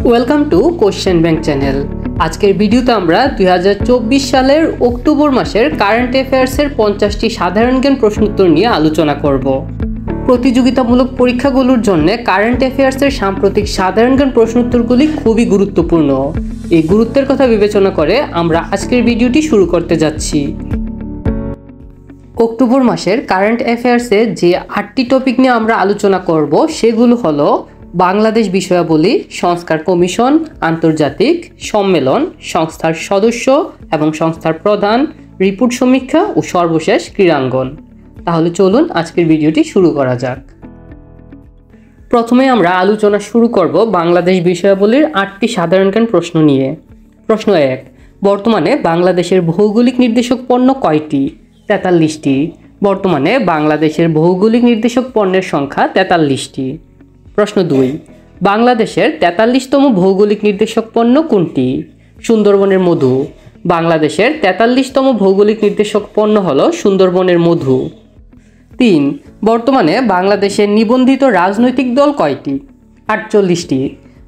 Welcome to question bank channel. আজকের ভিডিওতে আমরা 2024 সালের অক্টোবর মাসের কারেন্ট অ্যাফেয়ার্সের 50টি সাধারণ জ্ঞান প্রশ্নোত্তর নিয়ে আলোচনা করব। প্রতিযোগিতামূলক পরীক্ষাগুলোর জন্য কারেন্ট অ্যাফেয়ার্সের সাম্প্রতিক সাধারণ জ্ঞান প্রশ্নোত্তরগুলি খুবই গুরুত্বপূর্ণ। এই গুরুত্বের কথা বিবেচনা করে আমরা আজকের ভিডিওটি শুরু করতে যাচ্ছি। অক্টোবর মাসের কারেন্ট অ্যাফেয়ার্সে যে 8টি টপিক নিয়ে আমরা আলোচনা করব সেগুলো হলো বাংলাদেশ বিষয়াবলী, সংস্কার কমিশন, আন্তর্জাতিক সম্মেলন, সংস্থার সদস্য এবং সংস্থার প্রধান, রিপোর্ট সমীক্ষা ও সর্বশেষ ক্রীড়াঙ্গন। তাহলে চলুন আজকের ভিডিওটি শুরু করা যাক। প্রথমে আমরা আলোচনা শুরু করব বাংলাদেশ বিষয়াবলীর 8টি সাধারণ জ্ঞান প্রশ্ন নিয়ে। প্রশ্ন 1, বর্তমানে বাংলাদেশের ভৌগোলিক নির্দেশক পণ্য কয়টি? 43টি। বর্তমানে বাংলাদেশের ভৌগোলিক নির্দেশক পণ্যের সংখ্যা 43টি। প্রশ্ন 2, বাংলাদেশের 43তম ভৌগোলিক নির্দেশক পণ্য কোনটি? সুন্দরবনের মধু। বাংলাদেশের 43তম ভৌগোলিক নির্দেশক পণ্য হল সুন্দরবনের মধু। 3, বর্তমানে বাংলাদেশের নিবন্ধিত রাজনৈতিক দল কয়টি? 48টি।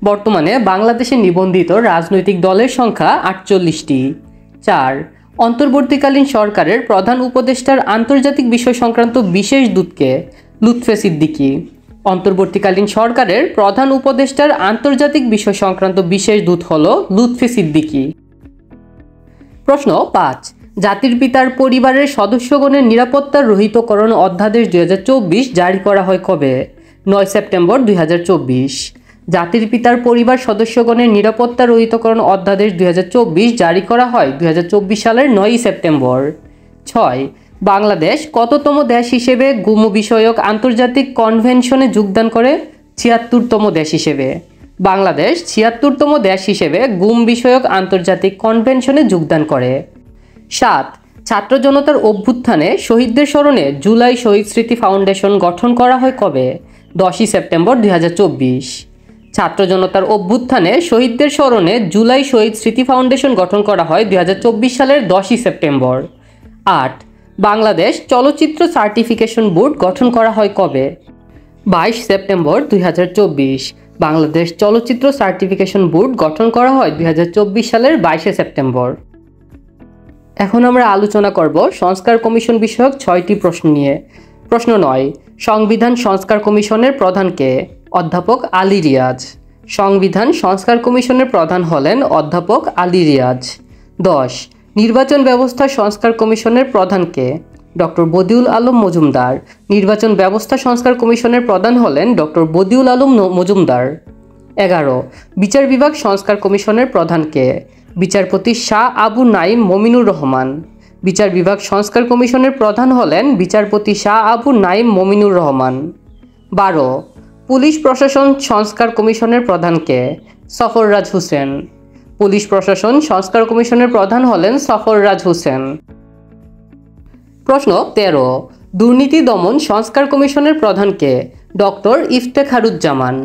বর্তমানে বাংলাদেশের নিবন্ধিত রাজনৈতিক দলের সংখ্যা 48টি। 4, অন্তর্বর্তীকালীন সরকারের প্রধান উপদেষ্টার আন্তর্জাতিক বিষয় সংক্রান্ত বিশেষ দূতকে? লুৎফে সিদ্দিকী। অন্তর্বর্তীকালীন সরকারের প্রধান উপদেষ্টার আন্তর্জাতিক বিষয় সংক্রান্ত বিশেষ দূত হল লুৎফে সিদ্দিকী। প্রশ্ন 5, জাতির পিতার পরিবারের সদস্যগণের নিরাপত্তার রহিতকরণ অধ্যাদেশ 2024 জারি করা হয় কবে? 9 সেপ্টেম্বর 2024। জাতির পিতার পরিবার সদস্যগণের নিরাপত্তা রহিতকরণ অধ্যাদেশ 2024 জারি করা হয় 2024 সালের 9 সেপ্টেম্বর। 6, বাংলাদেশ কততম দেশ হিসেবে গুম বিষয়ক আন্তর্জাতিক কনভেনশনে যোগদান করে? 76তম দেশ হিসেবে। বাংলাদেশ 76তম দেশ হিসেবে গুম বিষয়ক আন্তর্জাতিক কনভেনশনে যোগদান করে। 7, ছাত্র জনতার অভ্যুত্থানে শহীদদের স্মরণে জুলাই শহীদ স্মৃতি ফাউন্ডেশন গঠন করা হয় কবে? 10 সেপ্টেম্বর 2024। ছাত্র জনতার অভ্যুত্থানে শহীদদের স্মরণে জুলাই শহীদ স্মৃতি ফাউন্ডেশন গঠন করা হয় 2024 সালের 10 সেপ্টেম্বর। 8, বাংলাদেশ চলচ্চিত্র সার্টিফিকেশন বোর্ড গঠন করা হয় কবে? 22 সেপ্টেম্বর 2024। বাংলাদেশ চলচ্চিত্র সার্টিফিকেশন বোর্ড গঠন করা হয় 2024 সালের 22 সেপ্টেম্বর। এখন আমরা আলোচনা করব সংস্কার কমিশন বিষয়ক 6টি প্রশ্ন নিয়ে। প্রশ্ন 9, সংবিধান সংস্কার কমিশনের প্রধান কে? অধ্যাপক আলী রিয়াজ। সংবিধান সংস্কার কমিশনের প্রধান হলেন অধ্যাপক আলী রিয়াজ। 10, নির্বাচন ব্যবস্থা সংস্কার কমিশনের প্রধান কে? ডক্টর বদিউল আলম মজুমদার। নির্বাচন ব্যবস্থা সংস্কার কমিশনের প্রধান হলেন ডক্টর বদিউল আলম মজুমদার। 11, বিচার বিভাগ সংস্কার কমিশনের প্রধান কে? বিচারপতি শাহ আবু নাইম মমিনুর রহমান। বিচার বিভাগ সংস্কার কমিশনের প্রধান হলেন বিচারপতি শাহ আবু নাইম মমিনুর রহমান। 12, পুলিশ প্রশাসন সংস্কার কমিশনের প্রধান কে? সফররাজ হোসেন। পুলিশ প্রশাসন সংস্কার কমিশনের প্রধান হলেন সফররাজ হোসেন। প্রশ্ন 13, দুর্নীতি দমন সংস্কার কমিশনের প্রধান কে? ডক্টর ইফতেখারুজ্জামান।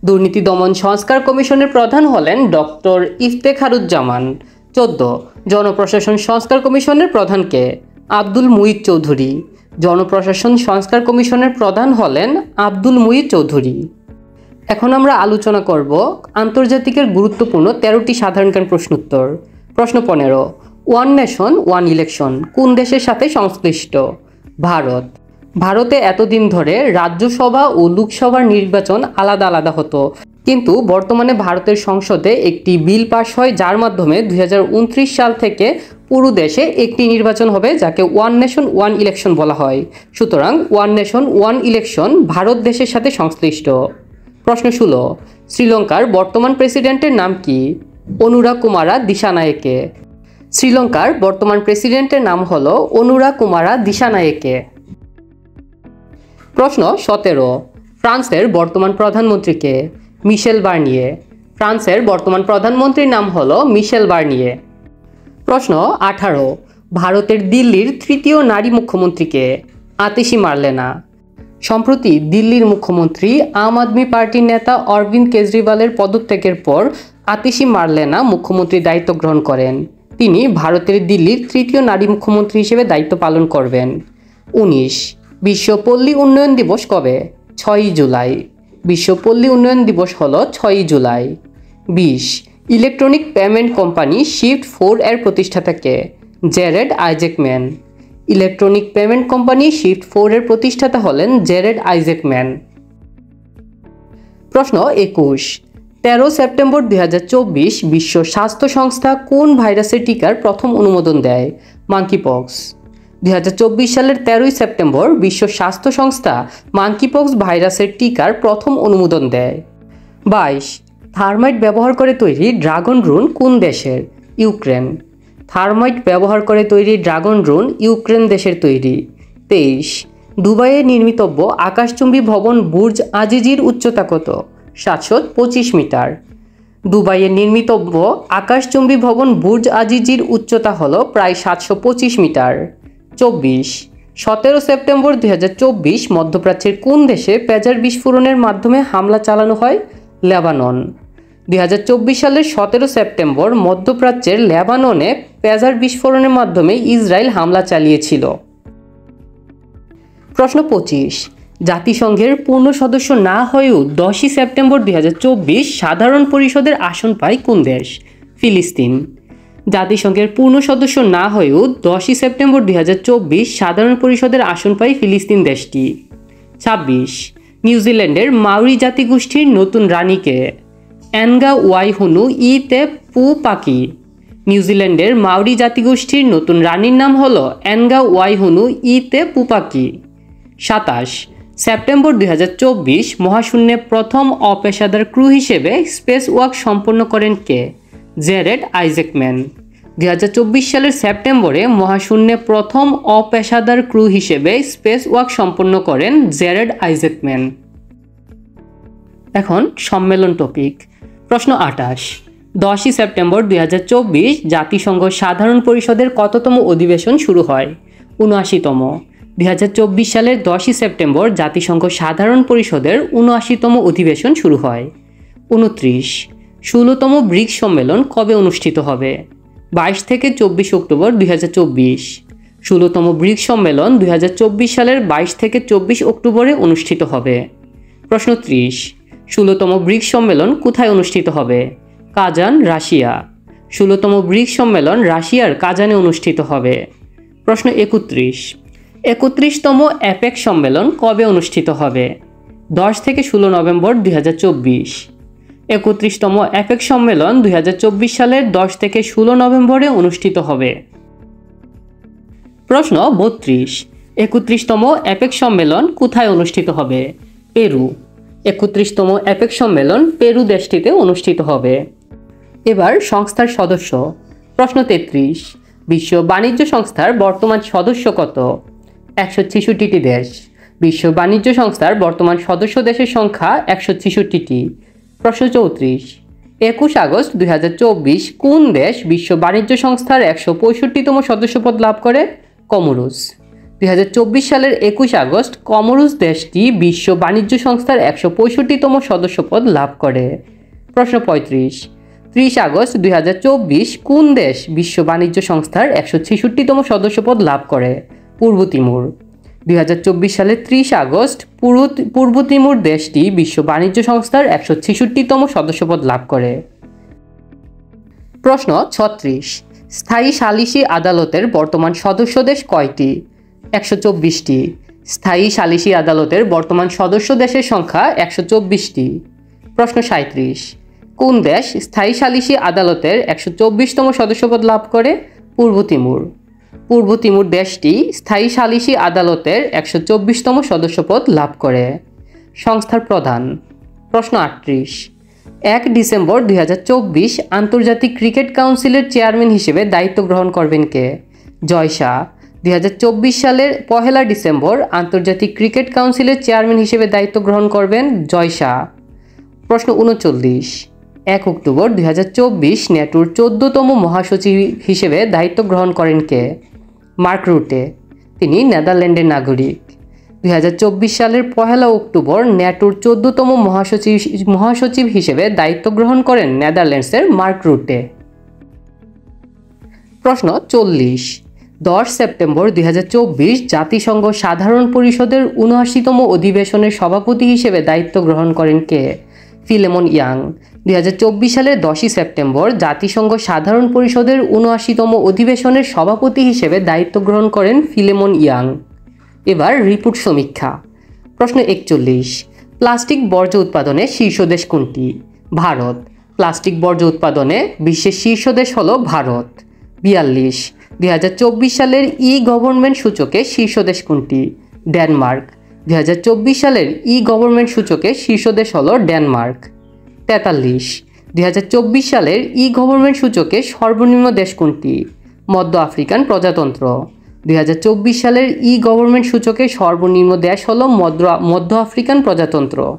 দুর্নীতি দমন সংস্কার কমিশনের প্রধান হলেন ডক্টর ইফতেখারুজ্জামান। 14, জনপ্রশাসন সংস্কার কমিশনের প্রধান কে? আব্দুল মুঈদ চৌধুরী। জনপ্রশাসন সংস্কার কমিশনের প্রধান হলেন আব্দুল মুঈদ চৌধুরী। এখন আমরা আলোচনা করব আন্তর্জাতিকের গুরুত্বপূর্ণ 13টি সাধারণ জ্ঞান প্রশ্নোত্তর। প্রশ্ন 15, ওয়ান নেশন ওয়ান ইলেকশন কোন দেশের সাথে সংশ্লিষ্ট? ভারত। ভারতে এতদিন ধরে রাজ্যসভা ও লোকসভার নির্বাচন আলাদা আলাদা হতো, কিন্তু বর্তমানে ভারতের সংসদে একটি বিল পাস হয় যার মাধ্যমে 2029 সাল থেকে পুরো দেশে একটি নির্বাচন হবে, যাকে ওয়ান নেশন ওয়ান ইলেকশন বলা হয়। সুতরাং one nation one election Bharat দেশের সাথে সংশ্লিষ্ট। প্রশ্ন 16, শ্রীলঙ্কার বর্তমান প্রেসিডেন্টের নাম কি? অনুরা কুমারা দিশানায়েকে। শ্রীলঙ্কার বর্তমান প্রেসিডেন্টের নাম হল অনুরা কুমারা দিশানায়েকে। প্রশ্ন 17, ফ্রান্সের বর্তমান প্রধানমন্ত্রী কে? মিশেল বার্নিয়ে। ফ্রান্সের বর্তমান প্রধানমন্ত্রীর নাম হল মিশেল বার্নিয়ে। প্রশ্ন 18, ভারতের দিল্লির তৃতীয় নারী মুখ্যমন্ত্রী কে? আতিশি মার্লেনা। সম্প্রতি দিল্লির মুখ্যমন্ত্রী আম আদমি পার্টির নেতা অরবিন্দ কেজরিওয়ালের পদত্যাগের পর আতিশি মার্লেনা মুখ্যমন্ত্রীর দায়িত্ব গ্রহণ করেন। তিনি ভারতের দিল্লির তৃতীয় নারী মুখ্যমন্ত্রী হিসেবে দায়িত্ব পালন করবেন। 19, বিশ্ব পল্লী উন্নয়ন দিবস কবে? 6 জুলাই। বিশ্ব পল্লী উন্নয়ন দিবস হলো 6 July. 20 electronic payment company Shift 4 এর প্রতিষ্ঠাতা কে? Jared Isaacman. Electronic payment company Shift 4 এর প্রতিষ্ঠাতা হলেন জ্যারেড আইজ্যাকম্যান। প্রশ্ন 21 13 সেপ্টেম্বর 2024 বিশ্ব স্বাস্থ্য সংস্থা কোন ভাইরাসের টিকার প্রথম অনুমোদন দেয়? মাঙ্কিপক্স। 2024 সালের 13 সেপ্টেম্বর বিশ্ব স্বাস্থ্য সংস্থা মাঙ্কিপক্স ভাইরাসের টিকার প্রথম অনুমোদন দেয়। 22 থার্মাইট ব্যবহার করে তৈরি ড্রাগন ড্রোন কোন দেশের? ইউক্রেন। থার্মাইট ব্যবহার করে তৈরি ড্রাগন ড্রোন ইউক্রেন দেশের তৈরি। 23 দুবাইয়ে নির্মিতব্য আকাশচুম্বী ভবন বুর্জ আজিজির উচ্চতা কত? 725 মিটার। দুবাইয়ে নির্মিতব্য আকাশচুম্বী ভবন বুর্জ আজিজির উচ্চতা হল প্রায় 725 মিটার। 24 17 সেপ্টেম্বর 2024 মধ্যপ্রাচ্যের কোন দেশে পেজার বিস্ফোরণের মাধ্যমে হামলা চালানো হয়? লেবানন। 2024 সালের 17 সেপ্টেম্বর মধ্যপ্রাচ্যের লেবাননে পেজার বিস্ফোরণের মাধ্যমে ইসরায়েল হামলা চালিয়েছিল। প্রশ্ন 25 জাতিসংঘের পূর্ণ সদস্য না হয়েও 10 সেপ্টেম্বর 2024 সাধারণ পরিষদের আসন পায় কোন দেশ? ফিলিস্তিন। জাতিসংঘের পূর্ণ সদস্য না হয়েও 10 সেপ্টেম্বর 2024 সাধারণ পরিষদের আসন পায় ফিলিস্তিন দেশটি। 26 নিউজিল্যান্ডের মাউরি জাতিগোষ্ঠীর নতুন রানীকে? অ্যানগা ওয়াইহুনু ইতে পু পাকি। নিউজিল্যান্ডের মাউরি জাতিগোষ্ঠীর নতুন রানীর নাম হল অ্যানগা ওয়াইহুনু ইতে পুপাকি। 27 সেপ্টেম্বর 2024 মহাশূন্যে প্রথম অপেশাদার ক্রু হিসেবে স্পেস ওয়াক সম্পন্ন করেন কে? জ্যারেড আইজ্যাকম্যান। 2024 সালের সেপ্টেম্বরে মহাশূন্যে প্রথম অপেশাদার ক্রু হিসেবে স্পেস ওয়াক সম্পন্ন করেন জ্যারেড আইজ্যাকম্যান। এখন সম্মেলন টপিক। প্রশ্ন 28 10 সেপ্টেম্বর 2024 জাতিসংঘ সাধারণ পরিষদের কততম অধিবেশন শুরু হয়? 79তম। 2024 সালের 10 সেপ্টেম্বর জাতিসংঘ সাধারণ পরিষদের 79তম অধিবেশন শুরু হয়। 29 16তম ব্রিক্স সম্মেলন কবে অনুষ্ঠিত হবে? 22 থেকে 24 অক্টোবর 2024। 16তম ব্রিক্স সম্মেলন 2024 সালের 22 থেকে 24 অক্টোবরে অনুষ্ঠিত হবে। প্রশ্ন 30 16তম ব্রিক্স সম্মেলন কোথায় অনুষ্ঠিত হবে? Kazan, Russia. 16তম ব্রিক্স সম্মেলন রাশিয়ার কাজানে অনুষ্ঠিত হবে। প্রশ্ন 31 31তম অ্যাপেক সম্মেলন কবে অনুষ্ঠিত হবে? 10 থেকে 16 নভেম্বর 2024। 31তম অ্যাপেক সম্মেলন 2024 সালের 10 থেকে 16 নভেম্বরে অনুষ্ঠিত হবে। প্রশ্ন 32 31তম অ্যাপেক সম্মেলন কোথায় অনুষ্ঠিত হবে? পেরু। 31তম অ্যাপেক সম্মেলন পেরু দেশটিতে অনুষ্ঠিত হবে। এবার সংস্থার সদস্য। প্রশ্ন 33 বিশ্ব বাণিজ্য সংস্থার বর্তমান সদস্য কত? 166টি দেশ। বিশ্ব বাণিজ্য সংস্থার বর্তমান সদস্য দেশের সংখ্যা 166টি। প্রশ্ন 34 21 আগস্ট 2024 কোন দেশ বিশ্ব বাণিজ্য সংস্থার 165তম সদস্যপদ লাভ করে? কমোরোস। 2024 সালের 21 আগস্ট কমোরোস দেশটি বিশ্ব বাণিজ্য সংস্থার 165তম সদস্যপদ লাভ করে। প্রশ্ন 35 30 আগস্ট 2024 কোন দেশ বিশ্ব বাণিজ্য সংস্থার 166তম সদস্যপদ লাভ করে? পূর্ব তিমুর। 2024 সালের 30 আগস্ট পূর্ব তিমুর দেশটি বিশ্ব বাণিজ্য সংস্থার 166তম সদস্যপদ লাভ করে। প্রশ্ন 36 স্থায়ী সালিসি আদালতের বর্তমান সদস্য দেশ কয়টি? 124টি। স্থায়ী সালিসি আদালতের বর্তমান সদস্য দেশের সংখ্যা 124টি। প্রশ্ন 37 কোন দেশ স্থায়ী সালিসি আদালতের 124তম সদস্যপদ লাভ করে? পূর্ব তিমুর। পূর্ব তিমুর দেশটি স্থায়ী সালিসি আদালতের 124তম সদস্যপদ লাভ করে। সংস্থার প্রধান। প্রশ্ন 38 1 ডিসেম্বর 2024 আন্তর্জাতিক ক্রিকেট কাউন্সিলের চেয়ারম্যান হিসেবে দায়িত্ব গ্রহণ করবেন কে? জয় শাহ। 2024 সালের 1 ডিসেম্বর আন্তর্জাতিক ক্রিকেট কাউন্সিলের চেয়ারম্যান হিসেবে দায়িত্ব গ্রহণ করবেন জয় শাহ। প্রশ্ন 39 1 অক্টোবর 2024 ন্যাটোর 14তম মহাসচিব হিসেবে দায়িত্ব গ্রহণ করেন কে? মার্ক রুটে। তিনি নেদারল্যান্ডের নাগরিক। 2024 সালের 1 অক্টোবর ন্যাটোর 14তম মহাসচিব হিসেবে দায়িত্ব গ্রহণ করেন নেদারল্যান্ডসের মার্ক রুটে। প্রশ্ন 40 10 সেপ্টেম্বর 2024 জাতিসংঘ সাধারণ পরিষদের 79তম অধিবেশনের সভাপতি হিসেবে দায়িত্ব গ্রহণ করেন কে? Philemon young. 2024 সালের 10ই সেপ্টেম্বর জাতিসংঘ সাধারণ পরিষদের 79তম অধিবেশনের সভাপতি হিসেবে দায়িত্ব গ্রহণ করেন ফিলেমন ইয়াং। এবার রিপোর্ট সমীক্ষা। প্রশ্ন 41, প্লাস্টিক বর্জ্য উৎপাদনে শীর্ষ দেশ কোনটি? ভারত। প্লাস্টিক বর্জ্য উৎপাদনে বিশ্বের শীর্ষ দেশ হল ভারত। 42, 2024 সালের ই-গভর্নমেন্ট সূচকে শীর্ষ দেশ কোনটি? ডেনমার্ক। 2024 সালের ই-গভর্নমেন্ট সূচকে শীর্ষ দেশ হল ডেনমার্ক। 43, 2024 সালের ই-গভর্নমেন্ট সূচকে সর্বনিম্ন দেশ কোনটি? মধ্য আফ্রিকান প্রজাতন্ত্র। 2024 সালের ই-গভর্নমেন্ট সূচকে সর্বনিম্ন দেশ হল মধ্য আফ্রিকান প্রজাতন্ত্র।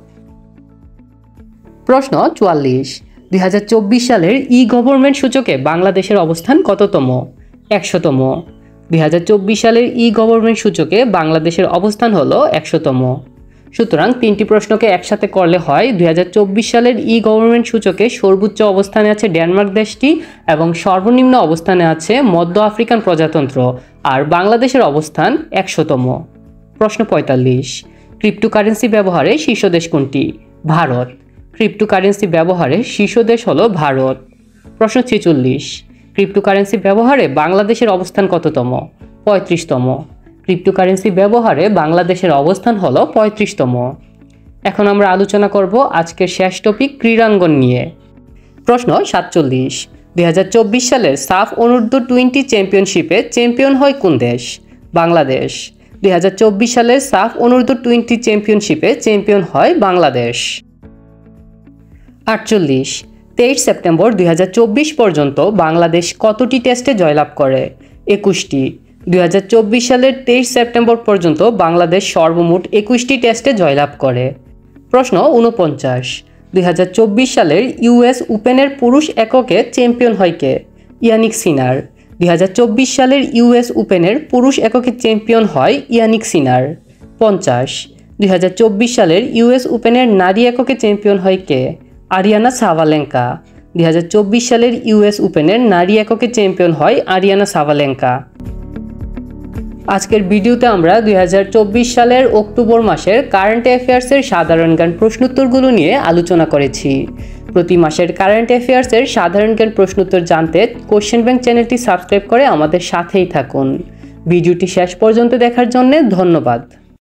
প্রশ্ন 44, 2024 সালের ই-গভর্নমেন্ট সূচকে বাংলাদেশের অবস্থান কততম? 100তম। 2024 সালের ই-গভর্নমেন্ট সূচকে বাংলাদেশের অবস্থান হলো 100তম। সুতরাং তিনটি প্রশ্নকে একসাথে করলে হয় 2024 সালের ই-গভর্নমেন্ট সূচকে সর্বোচ্চ অবস্থানে আছে ডেনমার্ক দেশটি এবং সর্বনিম্ন অবস্থানে আছে মধ্য আফ্রিকান প্রজাতন্ত্র, আর বাংলাদেশের অবস্থান 100তম। প্রশ্ন 45, ক্রিপ্টোকারেন্সি ব্যবহারে শীর্ষ দেশ কোনটি? ভারত। ক্রিপ্টোকারেন্সি ব্যবহারে শীর্ষ দেশ হলো ভারত। প্রশ্ন 46, ক্রিপ্টোকারেন্সি ব্যবহারে বাংলাদেশের অবস্থান কততম? 35তম। ক্রিপ্টোকারেন্সি ব্যবহারে বাংলাদেশের অবস্থান হলো 35তম। এখন আমরা আলোচনা করব আজকের শেষ টপিক ক্রীড়াঙ্গন নিয়ে। প্রশ্ন 47, 2024 সালের সাফ অনূর্ধ্ব-20 চ্যাম্পিয়নশিপে চ্যাম্পিয়ন হয় কোন দেশ? বাংলাদেশ। 2024 সালের সাফ অনূর্ধ্ব-20 চ্যাম্পিয়নশিপে চ্যাম্পিয়ন হয় বাংলাদেশ। 48, 23 সেপ্টেম্বর 2024 পর্যন্ত বাংলাদেশ কতটি টেস্টে জয়লাভ করে? 21টি। 2024 সালের 23 সেপ্টেম্বর পর্যন্ত বাংলাদেশ সর্বমোট 21টি টেস্টে জয়লাভ করে। প্রশ্ন 49, 2024 সালের ইউএস ওপেনের পুরুষ এককে চ্যাম্পিয়ন হয় কে? ইয়ানিক সিনার। 2024 সালের ইউএস ওপেনের পুরুষ এককে চ্যাম্পিয়ন হয় ইয়ানিক সিনার। 50, 2024 সালের ইউএস ওপেনের নারী এককে চ্যাম্পিয়ন হয় কে? আরিয়ানা সাভালেঙ্কা। 2024 সালের ইউএস ওপেনের নারী এককে চ্যাম্পিয়ন হয় আরিয়ানা সাভালেঙ্কা। আজকের ভিডিওতে আমরা 2024 সালের অক্টোবর মাসের কারেন্ট অ্যাফেয়ার্সের সাধারণ জ্ঞান প্রশ্নোত্তরগুলো নিয়ে আলোচনা করেছি। প্রতি মাসের কারেন্ট অ্যাফেয়ার্সের সাধারণ জ্ঞান প্রশ্নোত্তর জানতে কোশ্চেন ব্যাংক চ্যানেলটি সাবস্ক্রাইব করে আমাদের সাথেই থাকুন। ভিডিওটি শেষ পর্যন্ত দেখার জন্য ধন্যবাদ।